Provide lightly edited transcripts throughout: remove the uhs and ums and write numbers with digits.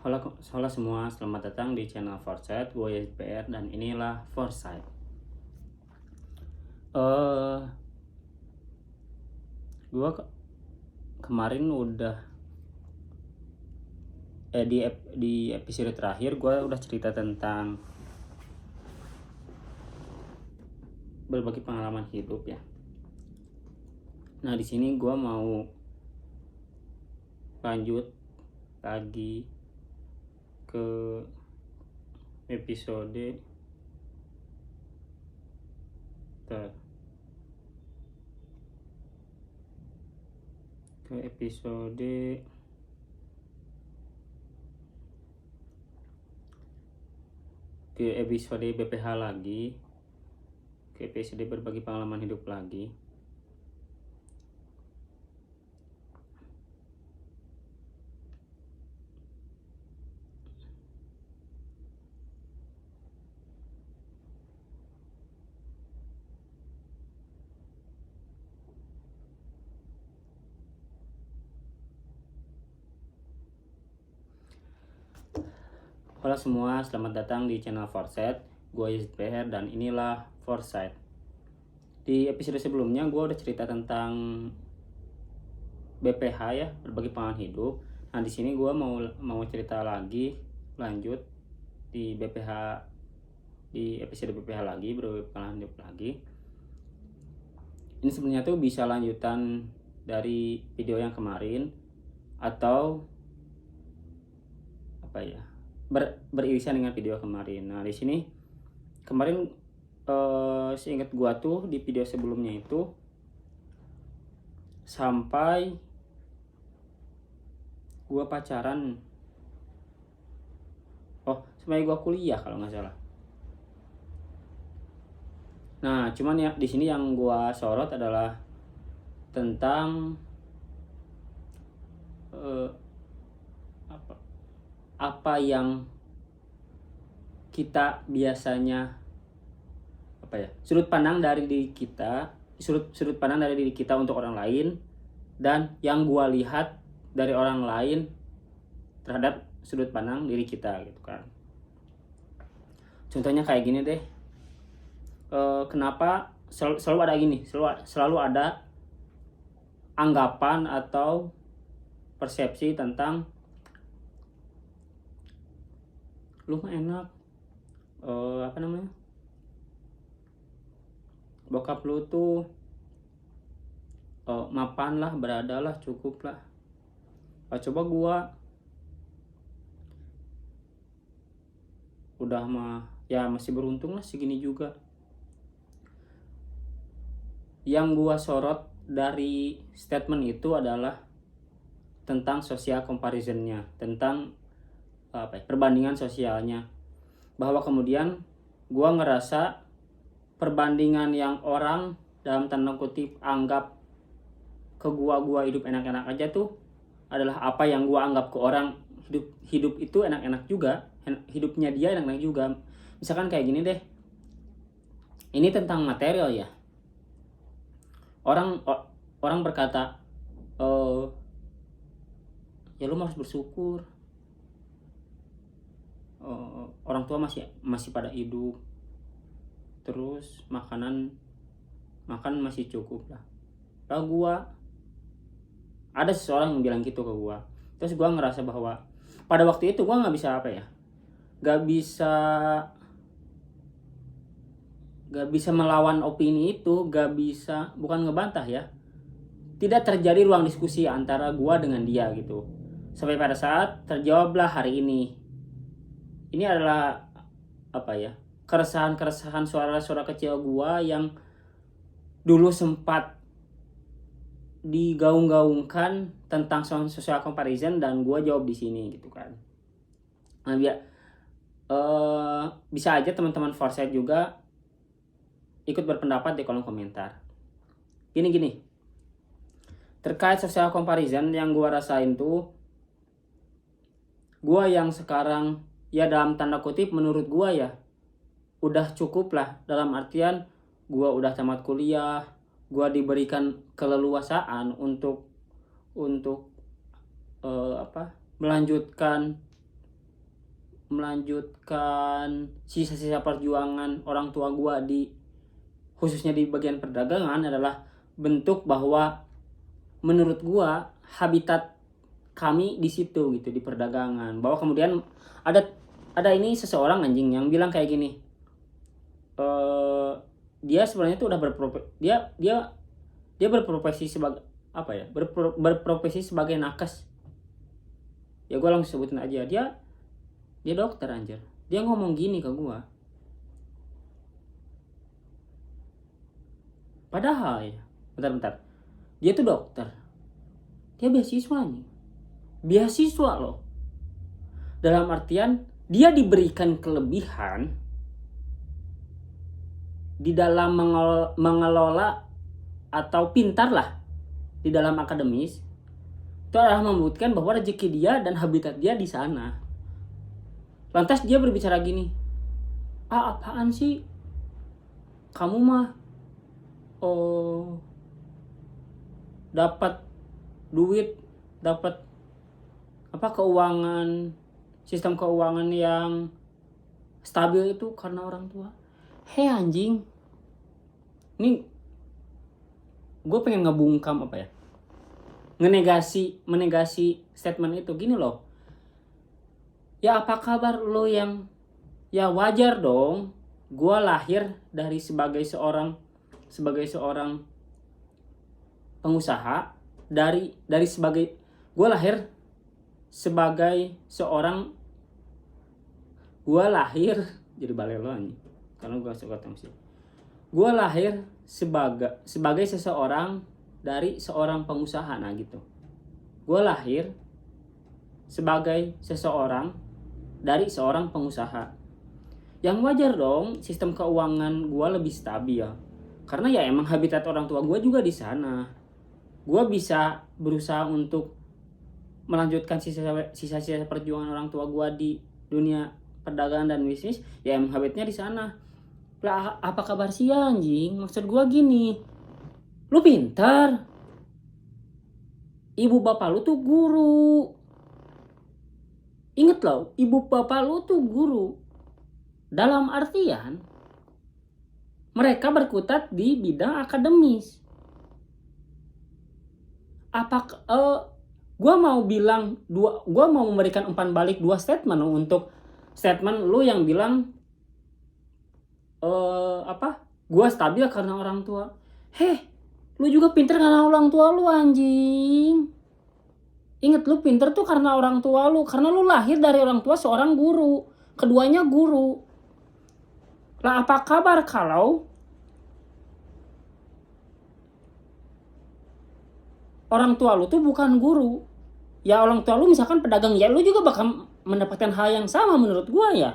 Halo semua, selamat datang di channel Foresight, gue YPR dan inilah Foresight. Eh, gue kemarin udah di episode terakhir gue udah cerita tentang berbagi pengalaman hidup ya. Nah di sini gue mau lanjut lagi ke episode BPH lagi, ke episode berbagi pengalaman hidup lagi. Halo semua, selamat datang di channel Foresight. Gue YPR dan inilah Foresight. Di episode sebelumnya gue udah cerita tentang BPH ya, berbagi pengalaman hidup. Nah di sini gue mau cerita lagi, lanjut di BPH, di episode BPH lagi, berbagi pengalaman hidup lagi. Ini sebenarnya tuh bisa lanjutan dari video yang kemarin atau apa ya, beririsan dengan video kemarin. Nah di sini kemarin seingat gua tuh di video sebelumnya itu sampai gua pacaran, sampai gua kuliah kalau nggak salah. Nah cuman ya di sini yang gua sorot adalah tentang apa yang kita biasanya sudut pandang dari diri kita untuk orang lain, dan yang gua lihat dari orang lain terhadap sudut pandang diri kita gitu kan. Contohnya kayak gini deh, kenapa selalu ada gini, selalu ada anggapan atau persepsi tentang lu mah enak, bokap lu tuh mapan lah, berada lah, cukup lah. Coba gua udah ya masih beruntung lah segini juga. Yang gua sorot dari statement itu adalah tentang social comparison-nya, tentang perbandingan sosialnya, bahwa kemudian gua ngerasa perbandingan yang orang dalam tanda kutip anggap ke gua hidup enak-enak aja tuh adalah apa yang gua anggap ke orang hidup itu enak-enak juga, hidupnya dia enak-enak juga. Misalkan kayak gini deh, ini tentang material ya. Orang berkata, ya lu harus bersyukur, orang tua masih pada hidup, terus makan masih cukup lah. Lalu ada seseorang yang bilang gitu ke gua, terus gua ngerasa bahwa pada waktu itu gua nggak bisa melawan opini itu, bukan ngebantah ya, tidak terjadi ruang diskusi antara gua dengan dia gitu, sampai pada saat terjawablah hari ini. Ini adalah keresahan suara kecil gua yang dulu sempat digaung-gaungkan tentang social comparison, dan gua jawab di sini gitu kan. Nah bisa aja teman-teman Foresight juga ikut berpendapat di kolom komentar. Gini, terkait social comparison yang gua rasain tuh, gua yang sekarang ya dalam tanda kutip menurut gua ya udah cukup lah, dalam artian gua udah tamat kuliah, gua diberikan keleluasaan untuk melanjutkan melanjutkan sisa-sisa perjuangan orang tua gua khususnya di bagian perdagangan adalah bentuk bahwa menurut gua habitat kami di situ gitu, di perdagangan. Bahwa kemudian ada ini seseorang anjing yang bilang kayak gini, dia sebenarnya tuh udah dia berprofesi sebagai apa ya, berprofesi sebagai nakes. Ya gue langsung sebutin aja, dia dokter anjir. Dia ngomong gini ke gue, padahal ya bentar, dia tuh dokter, dia beasiswa nih, beasiswa loh, dalam artian dia diberikan kelebihan di dalam mengelola atau pintar lah di dalam akademis. Itu adalah membuktikan bahwa rezeki dia dan habitat dia di sana. Lantas dia berbicara gini, apaan sih kamu mah dapat duit, dapat keuangan, sistem keuangan yang stabil itu karena orang tua. Hei anjing, ini gue pengen ngebungkam menegasi statement itu. Gini loh, ya apa kabar lo yang, ya wajar dong, gue lahir sebagai seorang pengusaha, gue lahir jadi balelo anjing karena gue suka sih. Gue lahir sebagai seseorang dari seorang pengusaha, nah gitu. Gue lahir sebagai seseorang dari seorang pengusaha. Yang wajar dong sistem keuangan gue lebih stabil. Karena ya emang habitat orang tua gue juga di sana. Gue bisa berusaha untuk melanjutkan sisa-sisa perjuangan orang tua gue di dunia perdagangan dan bisnis. Ya emang habitatnya di sana. Lah apa kabar sih anjing? Maksud gue gini, lu pintar, ibu bapak lu tuh guru. Ingat loh, ibu bapak lu tuh guru. Dalam artian mereka berkutat di bidang akademis. Gue mau memberikan umpan balik dua statement untuk statement lu yang bilang gue stabil karena orang tua. Lu juga pinter karena orang tua lu anjing. Ingat, lu pinter tuh karena orang tua lu, karena lu lahir dari orang tua seorang guru, keduanya guru. Lah apa kabar kalau orang tua lu tuh bukan guru? Ya orang tua lu misalkan pedagang, ya lu juga bakal mendapatkan hal yang sama menurut gua ya.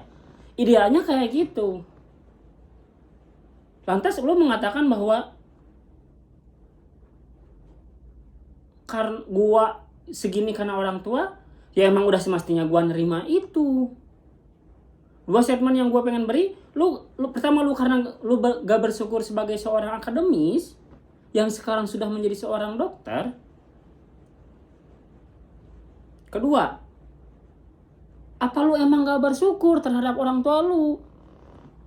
Idealnya kayak gitu. Lantas lu mengatakan bahwa karena gua segini karena orang tua, ya emang udah semestinya gua nerima itu. Dua statement yang gua pengen beri, pertama karena lu gak bersyukur sebagai seorang akademis yang sekarang sudah menjadi seorang dokter. Kedua, apa lu emang gak bersyukur terhadap orang tua lu?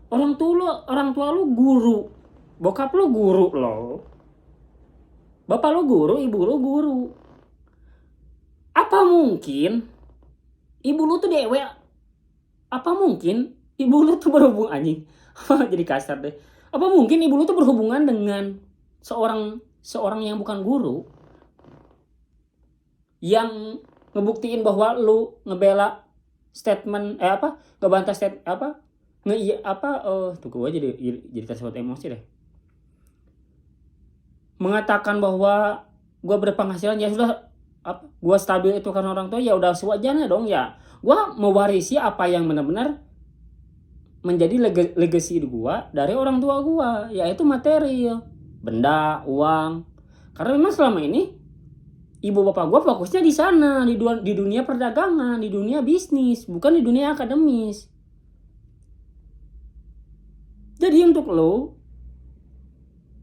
Orang tua lu guru, bokap lu guru loh, bapak lu guru, ibu lu guru. Apa mungkin ibu lu tuh dewe? Apa mungkin ibu lu tuh berhubungan anjing? Jadi kasar deh. Apa mungkin ibu lu tuh berhubungan dengan seorang yang bukan guru, yang ngebuktiin bahwa lu ngebela statement ngebantah tuh gue jadi tersebut emosi deh. Mengatakan bahwa gue berpenghasilan, ya sudah, gue stabil itu karena orang tua, ya udah sewajarnya dong ya. Gue mewarisi apa yang benar-benar menjadi legacy gue dari orang tua gue, yaitu material, benda, uang. Karena memang selama ini ibu bapak gue fokusnya di sana, di dunia perdagangan, di dunia bisnis, bukan di dunia akademis. Jadi untuk lo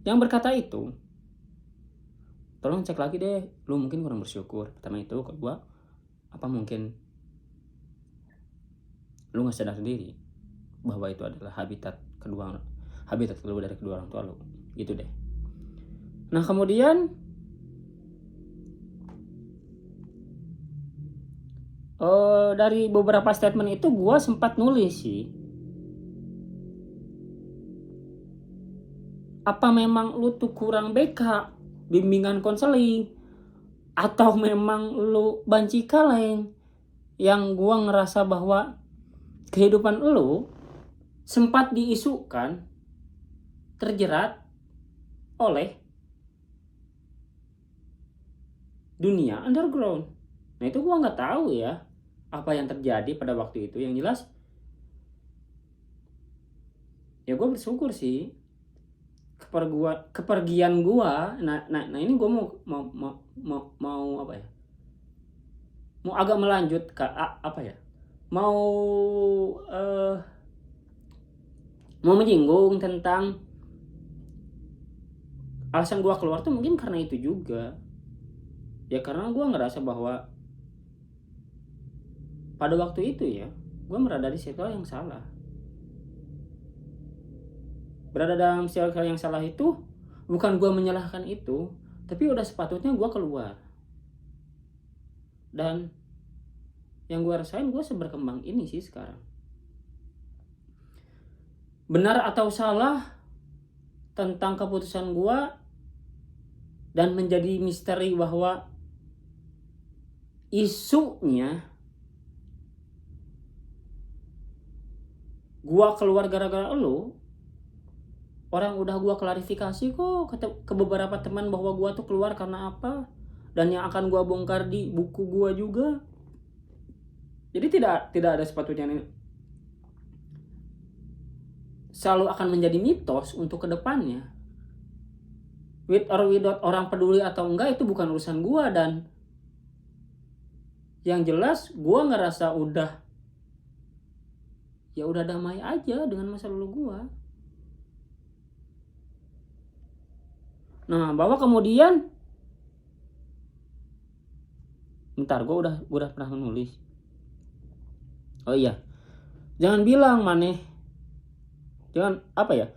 yang berkata itu, tolong cek lagi deh, lo mungkin kurang bersyukur. Pertama itu ke gue, apa mungkin lu nggak sadar diri bahwa itu adalah habitat kedua dari kedua orang tua lu, gitu deh. Nah kemudian dari beberapa statement itu gue sempat nulis sih, apa memang lu tuh kurang BK bimbingan konseling, atau memang lu banci kaleng, yang gue ngerasa bahwa kehidupan lu sempat diisukan terjerat oleh dunia underground. Nah itu gue nggak tahu ya apa yang terjadi pada waktu itu. Yang jelas ya gue bersyukur sih kepergian gue. Nah ini gue mau apa ya, mau agak melanjut ke apa ya, mau menyinggung tentang alasan gue keluar tuh mungkin karena itu juga ya, karena gue ngerasa bahwa pada waktu itu ya gue berada di circle yang salah. Berada dalam circle yang salah itu bukan gue menyalahkan itu, tapi udah sepatutnya gue keluar. Dan yang gue rasain, gue seberkembang ini sih sekarang. Benar atau salah tentang keputusan gue, dan menjadi misteri bahwa isunya gue keluar gara-gara lo. Orang udah gue klarifikasi kok ke beberapa teman bahwa gue tuh keluar karena apa, dan yang akan gue bongkar di buku gue juga. Jadi tidak ada sepatutnya ini selalu akan menjadi mitos untuk kedepannya. With or without orang peduli atau enggak itu bukan urusan gue. Dan yang jelas gue ngerasa udah damai aja dengan masa lalu gue. Nah, bahwa kemudian bentar, gue udah pernah menulis. Oh iya. Jangan bilang maneh. Jangan apa ya?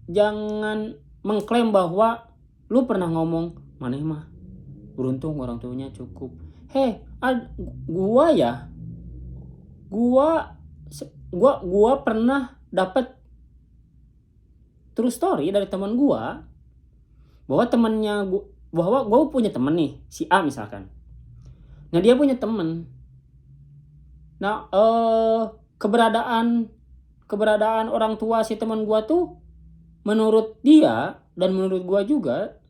Jangan mengklaim bahwa lu pernah ngomong maneh mah beruntung orang tuanya cukup. Gua pernah dapat true story dari teman gua, bahwa gue punya temen nih, si A misalkan. Nah dia punya temen. Nah keberadaan orang tua si teman gue tuh menurut dia dan menurut gue juga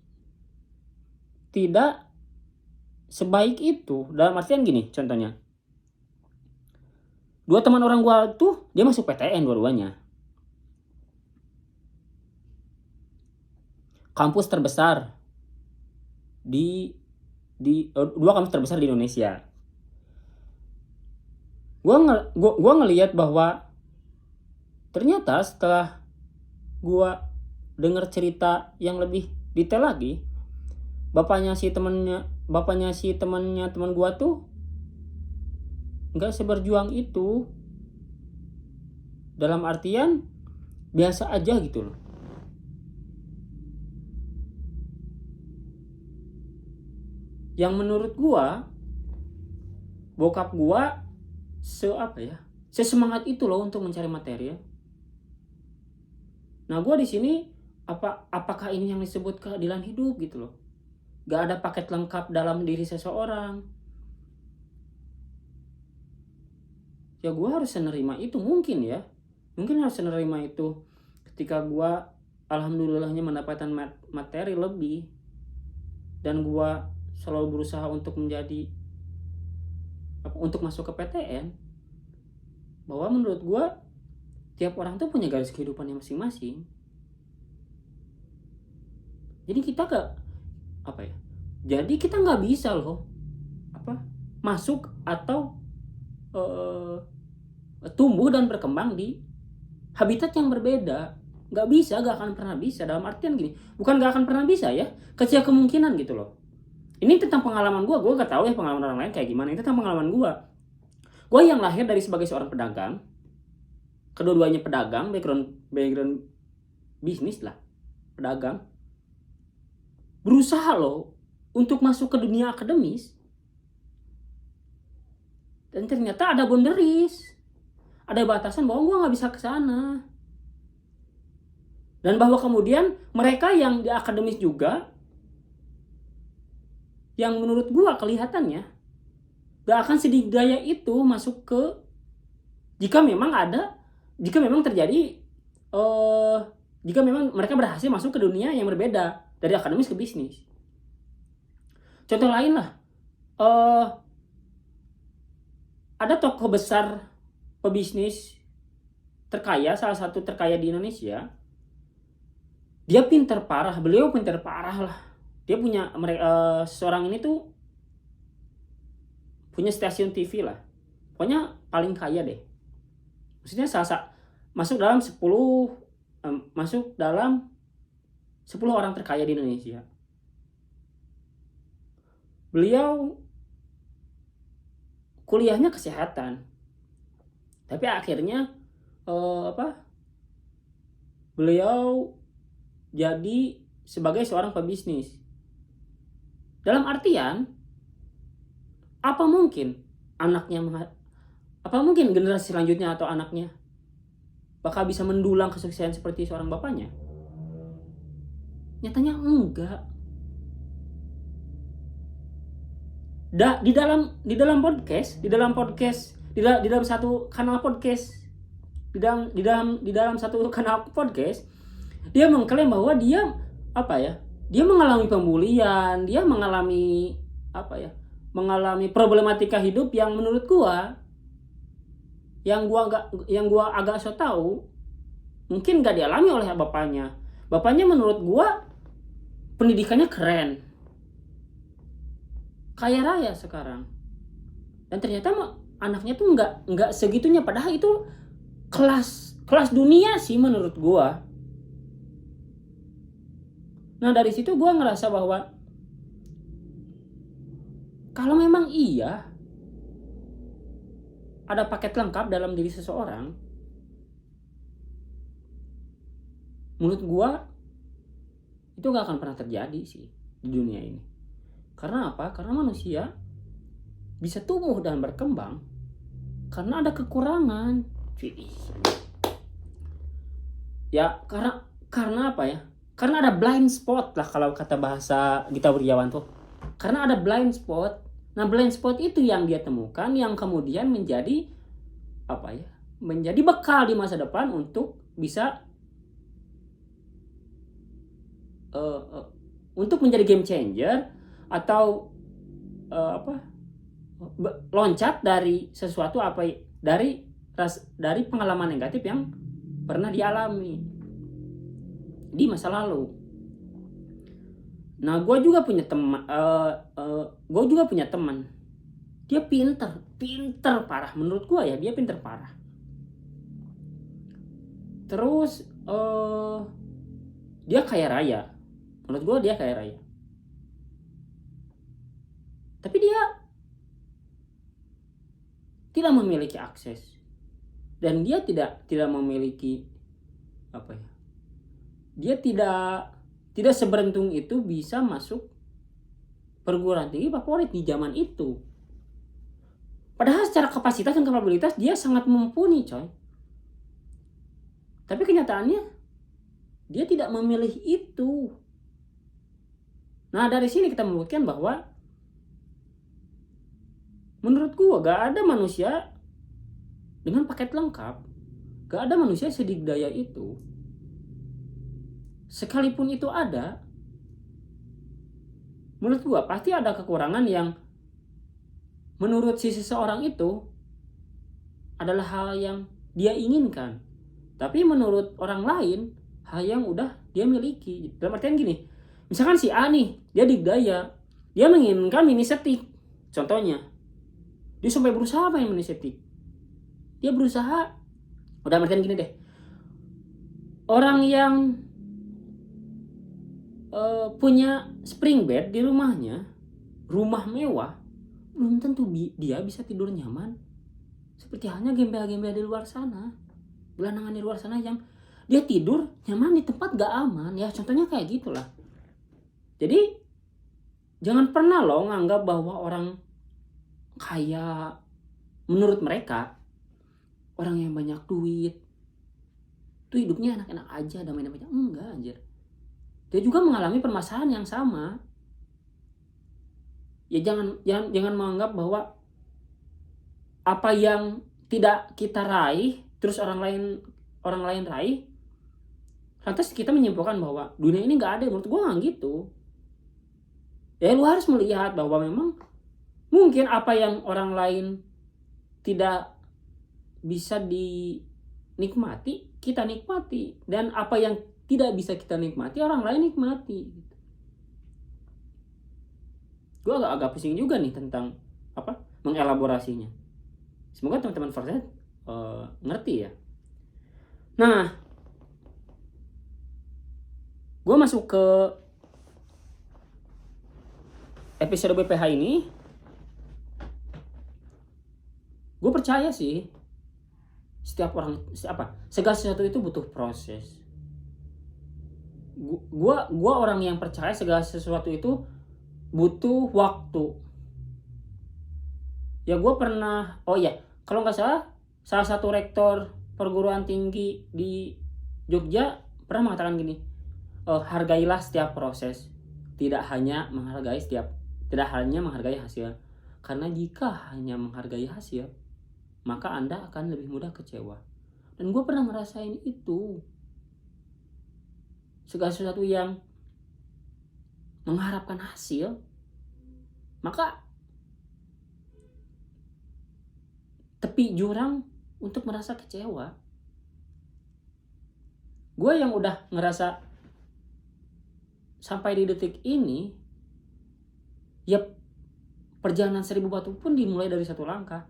tidak sebaik itu. Dalam artian gini, contohnya, dua teman orang gue tuh dia masuk PTN dua-duanya. Kampus terbesar di dua kampus terbesar di Indonesia. Gua ngelihat bahwa ternyata setelah gua dengar cerita yang lebih detail lagi, bapaknya si temannya teman gua tuh nggak seberjuang itu. Dalam artian biasa aja gitu loh. Yang menurut gua, bokap gua sesemangat itu loh untuk mencari materi. Nah gua di sini apakah ini yang disebut keadilan hidup gitu loh? Gak ada paket lengkap dalam diri seseorang. Ya gua harus menerima itu, mungkin harus menerima itu ketika gua alhamdulillahnya mendapatkan materi lebih, dan gua selalu berusaha untuk masuk ke PTN. Bahwa menurut gue tiap orang tuh punya garis kehidupannya masing-masing. Jadi kita nggak bisa loh masuk atau tumbuh dan berkembang di habitat yang berbeda. Nggak bisa, nggak akan pernah bisa. Dalam artian gini, bukan nggak akan pernah bisa ya, kecil kemungkinan gitu loh. Ini tentang pengalaman gue gak tahu ya pengalaman orang lain kayak gimana. Ini tentang pengalaman gue Gue yang lahir dari sebagai seorang pedagang, kedua-duanya pedagang, background bisnis lah, pedagang, berusaha loh untuk masuk ke dunia akademis, dan ternyata ada boundaries, ada batasan bahwa gue nggak bisa ke sana, dan bahwa kemudian mereka yang di akademis juga, yang menurut gue kelihatannya gak akan sedikdaya itu masuk ke, jika memang terjadi, jika memang mereka berhasil masuk ke dunia yang berbeda dari akademis ke bisnis. Contoh lain lah, ada tokoh besar pebisnis terkaya, salah satu terkaya di Indonesia. Dia pinter parah, beliau pinter parah lah. Dia punya, seorang ini tuh punya stasiun TV lah. Pokoknya paling kaya deh. Maksudnya masuk dalam 10 orang terkaya di Indonesia. Beliau kuliahnya kesehatan, tapi akhirnya beliau jadi sebagai seorang pebisnis. Dalam artian, apa mungkin generasi selanjutnya atau anaknya bakal bisa mendulang kesuksesan seperti seorang bapaknya? Nyatanya enggak. Di dalam satu kanal podcast, di dalam satu kanal podcast, dia mengklaim bahwa dia mengalami pembulian, dia mengalami problematika hidup yang menurut gua, yang gua agak so tahu, mungkin gak dialami oleh bapaknya. Bapaknya menurut gua pendidikannya keren, kaya raya sekarang, dan ternyata anaknya tuh nggak segitunya, padahal itu kelas dunia sih menurut gua. Nah, dari situ gua ngerasa bahwa kalau memang iya ada paket lengkap dalam diri seseorang, menurut gua itu gak akan pernah terjadi sih di dunia ini. Karena apa? Karena manusia bisa tumbuh dan berkembang karena ada kekurangan. Ya, karena apa ya? Karena ada blind spot lah, kalau kata bahasa Gita Wirjawan tuh. Karena ada blind spot. Nah, blind spot itu yang dia temukan, yang kemudian menjadi menjadi bekal di masa depan untuk bisa untuk menjadi game changer, atau loncat dari sesuatu dari pengalaman negatif yang pernah dialami di masa lalu. Nah, gue juga punya teman, dia pinter parah menurut gue ya, dia pinter parah. Terus dia kaya raya, menurut gue dia kaya raya. Tapi dia tidak memiliki akses, dan dia tidak memiliki dia tidak seberuntung itu bisa masuk perguruan tinggi favorit di zaman itu. Padahal secara kapasitas dan kapabilitas dia sangat mumpuni, coy. Tapi kenyataannya dia tidak memilih itu. Nah, dari sini kita membuktikan bahwa menurut gua gak ada manusia dengan paket lengkap. Gak ada manusia sedikdaya itu. Sekalipun itu ada, menurut gua pasti ada kekurangan yang menurut si seseorang itu adalah hal yang dia inginkan, tapi menurut orang lain hal yang udah dia miliki. Dalam artian gini, misalkan si A nih, dia dikdaya, dia menginginkan mini setik, contohnya. Dia sampai berusaha main mini setik. Dia berusaha, udah artian gini deh. Orang yang punya spring bed di rumahnya, rumah mewah, belum tentu dia bisa tidur nyaman. Seperti halnya gembel-gembel di luar sana, gelandangan di luar sana yang dia tidur nyaman di tempat gak aman. Ya contohnya kayak gitulah. Jadi jangan pernah lo nganggap bahwa orang kaya menurut mereka, orang yang banyak duit tuh hidupnya enak-enak aja, damai-damai aja. Enggak anjir. Dia juga mengalami permasalahan yang sama. Ya jangan menganggap bahwa apa yang tidak kita raih terus orang lain raih, lantas kita menyimpulkan bahwa dunia ini nggak ada. Menurut gue nggak gitu. Ya lu harus melihat bahwa memang mungkin apa yang orang lain tidak bisa dinikmati, kita nikmati, dan apa yang tidak bisa kita nikmati orang lain nikmati. Gue agak pusing juga nih tentang mengelaborasinya. Semoga teman-teman Forsyth ngerti ya. Nah, gue masuk ke episode BPH ini. Gue percaya sih setiap orang segala sesuatu itu butuh proses. Gue orang yang percaya segala sesuatu itu butuh waktu. Ya gue pernah, kalau nggak salah satu rektor perguruan tinggi di Jogja pernah mengatakan gini, hargailah setiap proses, tidak hanya menghargai hasil. Karena jika hanya menghargai hasil, maka Anda akan lebih mudah kecewa. Dan gue pernah ngerasain itu. Segala sesuatu yang mengharapkan hasil, maka tepi jurang untuk merasa kecewa. Gue yang udah ngerasa sampai di detik ini, ya perjalanan 1000 batu pun dimulai dari satu langkah.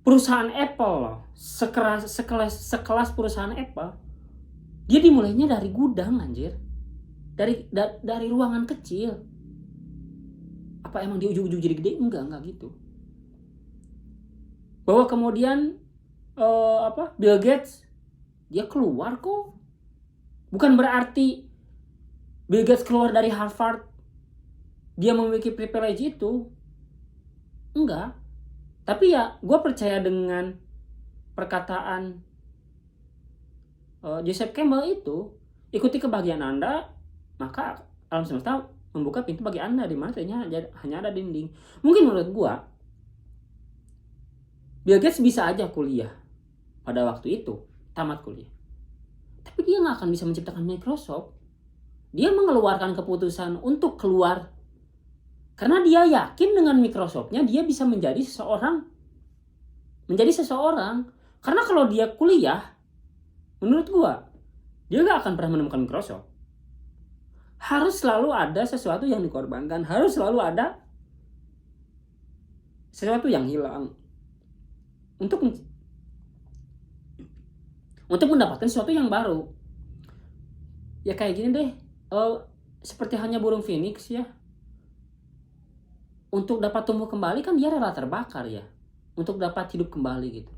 Perusahaan Apple loh, sekelas perusahaan Apple, dia dimulainya dari gudang anjir, dari ruangan kecil. Apa emang di ujung-ujung jadi gede? Enggak gitu. Bahwa kemudian Bill Gates dia keluar kok, bukan berarti Bill Gates keluar dari Harvard dia memiliki privilege itu, enggak. Tapi ya gue percaya dengan perkataan Joseph Campbell itu, ikuti kebahagiaan Anda, maka alam semesta membuka pintu bagi Anda di mana hanya ada dinding. Mungkin menurut gue Bill Gates bisa aja kuliah pada waktu itu, tamat kuliah. Tapi dia gak akan bisa menciptakan Microsoft. Dia mengeluarkan keputusan untuk keluar karena dia yakin dengan Microsoftnya dia bisa menjadi seseorang. Karena kalau dia kuliah, menurut gua, dia gak akan pernah menemukan Microsoft. Harus selalu ada sesuatu yang dikorbankan, harus selalu ada sesuatu yang hilang untuk mendapatkan sesuatu yang baru. Ya kayak gini deh, seperti hanya burung phoenix ya. Untuk dapat tumbuh kembali kan dia rela terbakar ya, untuk dapat hidup kembali gitu.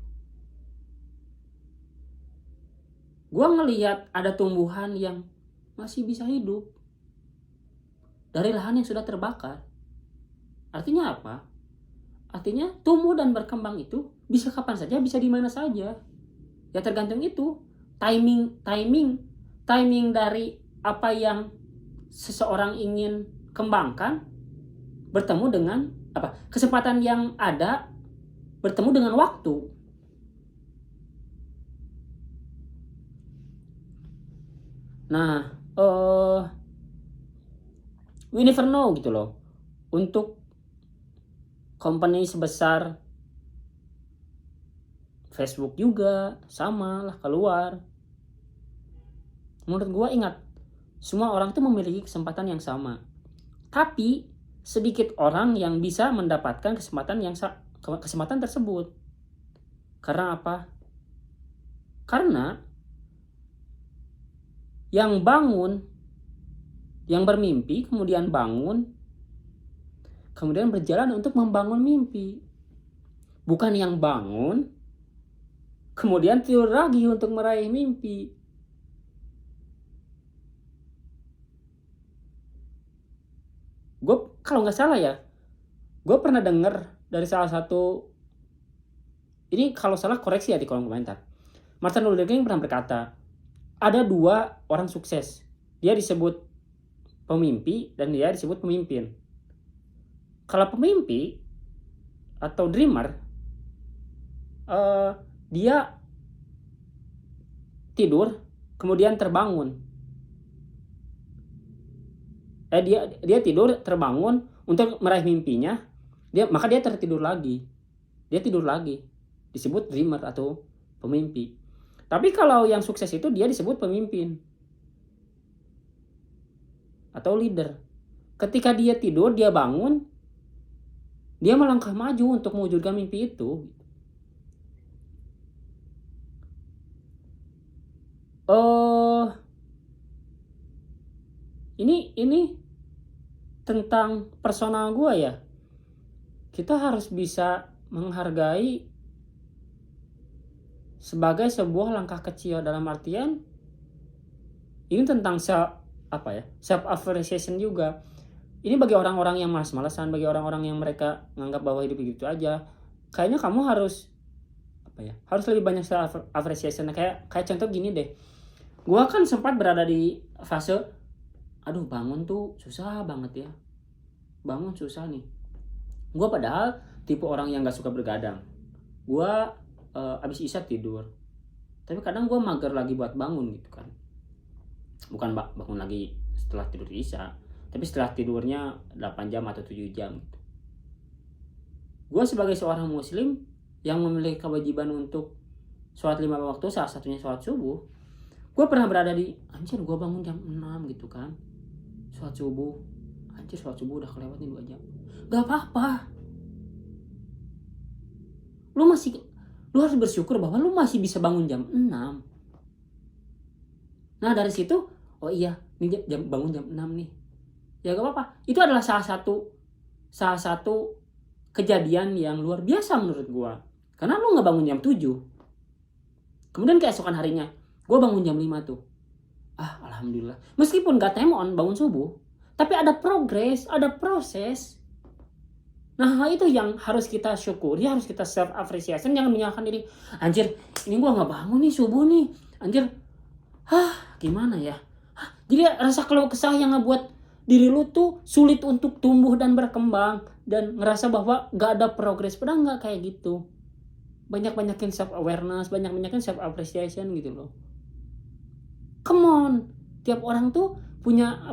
Gua ngelihat ada tumbuhan yang masih bisa hidup dari lahan yang sudah terbakar. Artinya apa? Artinya tumbuh dan berkembang itu bisa kapan saja, bisa di mana saja. Ya tergantung itu timing dari apa yang seseorang ingin kembangkan bertemu dengan kesempatan yang ada bertemu dengan waktu. Nah, we never know gitu loh. Untuk company sebesar Facebook juga sama lah keluar. Menurut gue ingat, semua orang tuh memiliki kesempatan yang sama. Tapi sedikit orang yang bisa mendapatkan kesempatan tersebut. Karena apa? Karena yang bermimpi kemudian bangun, kemudian berjalan untuk membangun mimpi. bukan yang bangun kemudian tidur lagi untuk meraih mimpi. Gue kalau nggak salah ya, gue pernah denger dari salah satu, ini kalau salah koreksi ya di kolom komentar. Martin Luther King pernah berkata, ada dua orang sukses, dia disebut pemimpi dan dia disebut pemimpin. Kalau pemimpi atau dreamer, dia tidur kemudian terbangun. Dia tidur terbangun untuk meraih mimpinya, maka dia tertidur lagi. Dia tidur lagi. Disebut dreamer atau pemimpi. Tapi kalau yang sukses itu dia disebut pemimpin atau leader. Ketika dia tidur, dia bangun, dia melangkah maju untuk mewujudkan mimpi itu. Ini tentang personal gue ya. Kita harus bisa menghargai sebagai sebuah langkah kecil, dalam artian ini tentang self appreciation juga. Ini bagi orang-orang yang malas-malasan, bagi orang-orang yang mereka menganggap bahwa hidup begitu aja. Kayaknya kamu harus harus lebih banyak self appreciation. Kayak contoh gini deh. Gua kan sempat berada di fase aduh bangun tuh susah banget ya. Bangun susah nih. Gua padahal tipe orang yang gak suka bergadang. Gua abis isya tidur. Tapi kadang gua mager lagi buat bangun gitu kan. Bukan bangun lagi setelah tidur isya, tapi setelah tidurnya 8 jam atau 7 jam gitu. Gue sebagai seorang muslim yang memiliki kewajiban untuk sholat 5 waktu, salah satunya sholat subuh, gue pernah berada di anjir gue bangun jam 6 gitu kan, sholat subuh, anjir sholat subuh udah kelewat nih 2 jam. Gak apa-apa, lu harus bersyukur bahwa lu masih bisa bangun jam 6. Nah dari situ, oh iya ini bangun jam 6 nih, ya gak apa-apa. Itu adalah salah satu kejadian yang luar biasa menurut gue. Karena lu gak bangun jam 7. Kemudian keesokan harinya gue bangun jam 5 tuh. Alhamdulillah. Meskipun gak temon bangun subuh, tapi ada progres, ada proses. Nah itu yang harus kita syukuri, harus kita self appreciation. Jangan menyalahkan diri, anjir ini gue gak bangun nih subuh nih, anjir gimana ya. Jadi rasa keluh kesah yang ngebuat diri lu tuh sulit untuk tumbuh dan berkembang, dan ngerasa bahwa gak ada progres. Padahal gak kayak gitu. Banyak-banyakin self awareness, banyak-banyakin self appreciation gitu loh. Come on, tiap orang tuh punya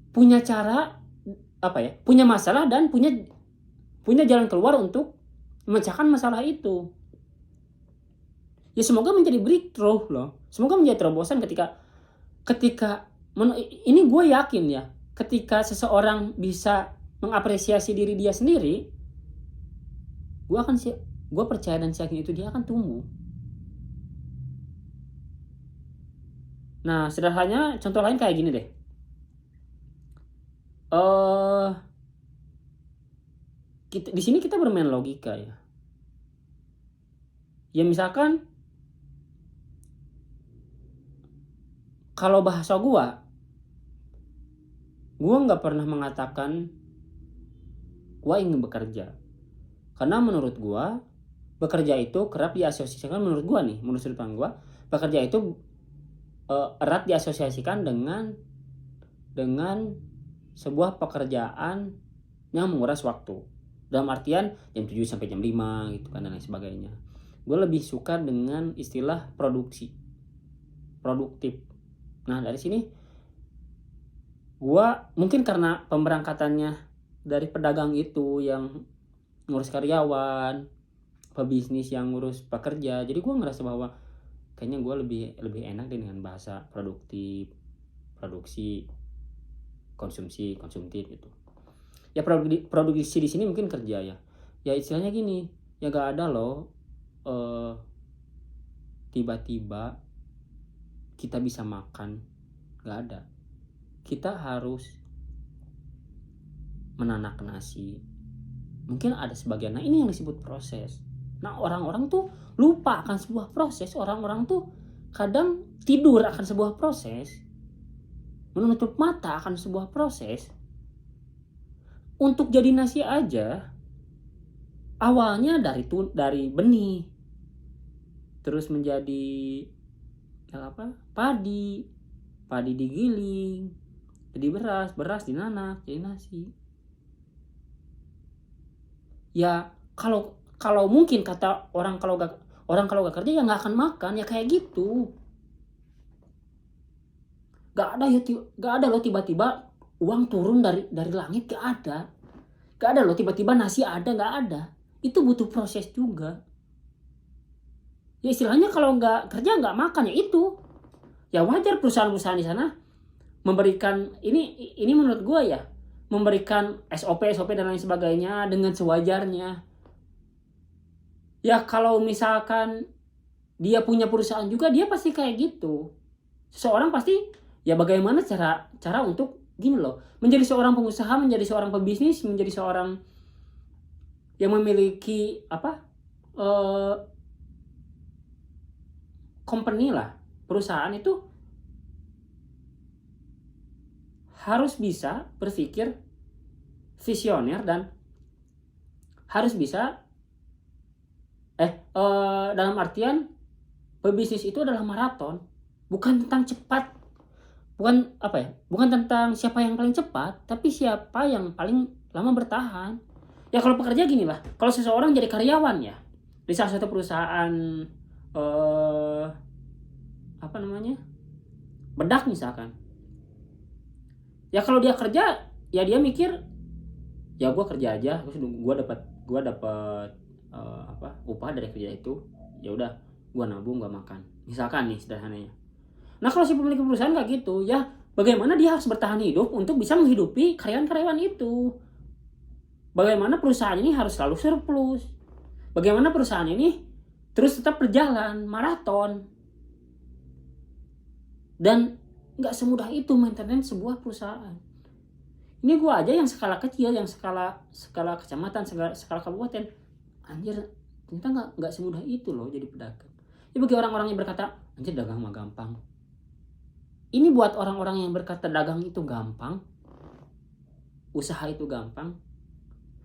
punya cara punya masalah dan punya jalan keluar untuk memecahkan masalah itu. Ya semoga menjadi breakthrough loh. Semoga menjadi terobosan ketika ini gue yakin ya, ketika seseorang bisa mengapresiasi diri dia sendiri, gue percaya dan yakin itu dia akan tumbuh. Nah, sederhananya contoh lain kayak gini deh. Di sini kita bermain logika ya. Ya misalkan kalau bahasa gue nggak pernah mengatakan gue ingin bekerja, karena menurut gue bekerja itu kerap diasosiasikan, menurut sudut pandang gue, bekerja itu erat diasosiasikan dengan sebuah pekerjaan yang menguras waktu, dalam artian jam 7 sampai jam 5 gitu kan, dan lain sebagainya. Gue lebih suka dengan istilah produktif. Nah dari sini gue mungkin karena pemberangkatannya dari pedagang itu yang ngurus karyawan, pebisnis yang ngurus pekerja, jadi gue ngerasa bahwa kayaknya gue lebih enak dengan bahasa produktif, produksi, konsumtif gitu. Ya produksi di sini mungkin kerja ya. Ya istilahnya gini, ya gak ada loh tiba-tiba kita bisa makan, gak ada. Kita harus menanak nasi, Mungkin ada sebagian. Nah, ini yang disebut proses. Nah, orang-orang tuh lupa akan sebuah proses. Orang-orang tuh kadang tidur akan sebuah proses, menutup mata akan sebuah proses. Untuk jadi nasi aja, awalnya dari benih, terus menjadi padi, padi digiling, jadi beras, beras dinanak, jadi nasi. Ya kalau mungkin kata orang kalau gak kerja ya nggak akan makan, ya kayak gitu. Gak ada loh tiba-tiba uang turun dari langit, gak ada loh tiba-tiba nasi ada, gak ada. Itu butuh proses juga. Ya istilahnya kalau nggak kerja nggak makan, ya itu. Ya wajar perusahaan-perusahaan di sana memberikan ini menurut gue ya, memberikan SOP dan lain sebagainya dengan sewajarnya. Ya kalau misalkan dia punya perusahaan juga, dia pasti kayak gitu. Seseorang pasti ya bagaimana cara untuk gini loh, menjadi seorang pengusaha, menjadi seorang pebisnis, menjadi seorang yang memiliki company lah, perusahaan itu harus bisa berpikir visioner dan harus bisa dalam artian pebisnis itu adalah maraton, bukan tentang cepat, bukan tentang siapa yang paling cepat, tapi siapa yang paling lama bertahan. Ya kalau pekerja gini lah, kalau seseorang jadi karyawan ya di salah satu perusahaan bedak misalkan, ya kalau dia kerja ya dia mikir ya gue kerja aja, terus gue dapat upah dari kerja itu, ya udah gue nabung, gue makan, misalkan nih sederhananya. Nah kalau si pemilik perusahaan gak gitu, ya bagaimana dia harus bertahan hidup untuk bisa menghidupi karyawan-karyawan itu. Bagaimana perusahaan ini harus selalu surplus, bagaimana perusahaan ini terus tetap berjalan maraton. Dan gak semudah itu maintenance sebuah perusahaan. Ini gue aja yang skala kecil, yang skala kecamatan, skala kabupaten, anjir ternyata nggak semudah itu loh jadi pedagang. Ya bagi orang-orang yang berkata anjir dagang mah gampang, ini buat orang-orang yang berkata dagang itu gampang, usaha itu gampang,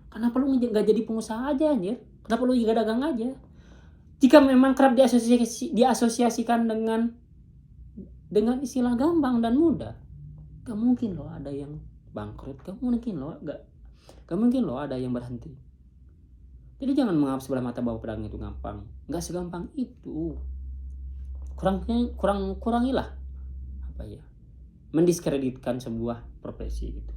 kenapa lu nggak jadi pengusaha aja anjir? Kenapa lu juga dagang aja? Jika memang kerap diasosiasikan dengan istilah gampang dan mudah, gak mungkin loh ada yang bangkrut, gak mungkin loh ada yang berhenti. Jadi jangan menganggap sebelah mata bahwa pedagang itu gampang. Nggak segampang itu. Kurangilah mendiskreditkan sebuah profesi gitu.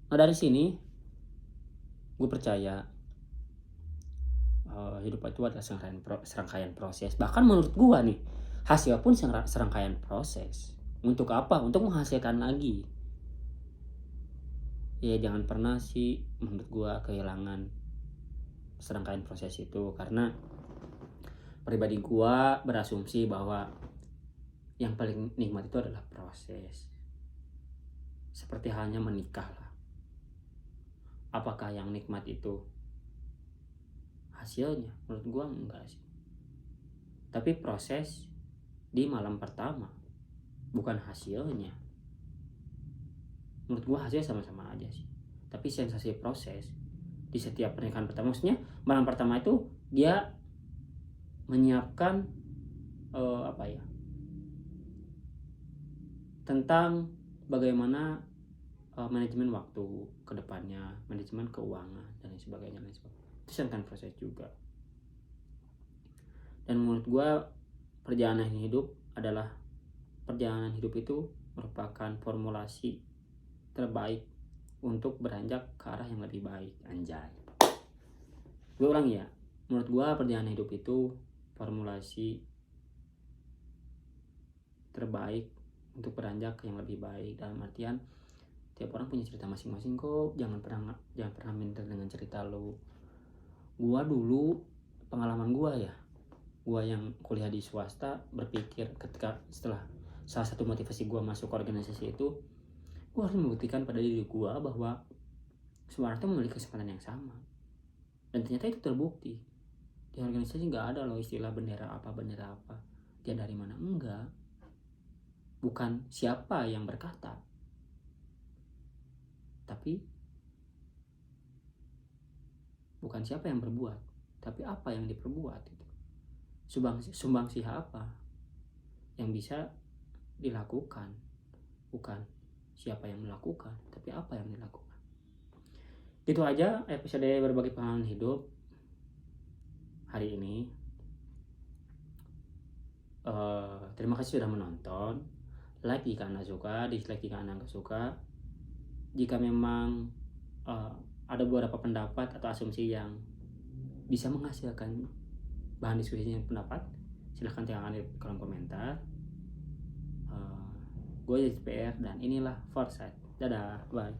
Nah dari sini gue percaya hidup itu adalah serangkaian proses. Bahkan menurut gue nih, hasil pun serangkaian proses. Untuk apa? Untuk menghasilkan lagi. Ya jangan pernah sih menurut gue kehilangan serangkaian proses itu, karena pribadi gue berasumsi bahwa yang paling nikmat itu adalah proses. Seperti halnya menikah lah. Apakah yang nikmat itu hasilnya? Menurut gue enggak sih. Tapi proses di malam pertama, bukan hasilnya. Menurut gue hasilnya sama-sama aja sih. Tapi sensasi proses di setiap pernikahan pertama, maksudnya malam pertama itu dia menyiapkan tentang bagaimana manajemen waktu ke depannya, manajemen keuangan dan lain sebagainya. Itu tentang proses juga. Dan menurut gue perjalanan hidup itu merupakan formulasi terbaik untuk beranjak ke arah yang lebih baik. Anjay. Gue ulang ya. Menurut gue perjalanan hidup itu formulasi terbaik untuk beranjak ke yang lebih baik. Dalam artian tiap orang punya cerita masing-masing kok. Jangan pernah minder dengan cerita lo. Gua dulu, pengalaman gua ya, gue yang kuliah di swasta berpikir ketika setelah salah satu motivasi gue masuk ke organisasi itu, gue harus membuktikan pada diri gue bahwa semua orang itu memiliki kesempatan yang sama. Dan ternyata itu terbukti. Di organisasi nggak ada loh istilah bendera apa. Dia dari mana, enggak. Bukan siapa yang berkata, tapi bukan siapa yang berbuat, tapi apa yang diperbuat itu. Sumbangsi apa yang bisa dilakukan, bukan siapa yang melakukan, tapi apa yang dilakukan. Itu aja episode berbagi pengalaman hidup hari ini. Terima kasih sudah menonton. Like jika Anda suka, dislike jika Anda nggak suka. Jika memang ada beberapa pendapat atau asumsi yang bisa menghasilkan bahan diskusinya pendapat, silahkan tinggalkan di kolom komentar. Gue JPR dan inilah Foresight. Dadah, bye.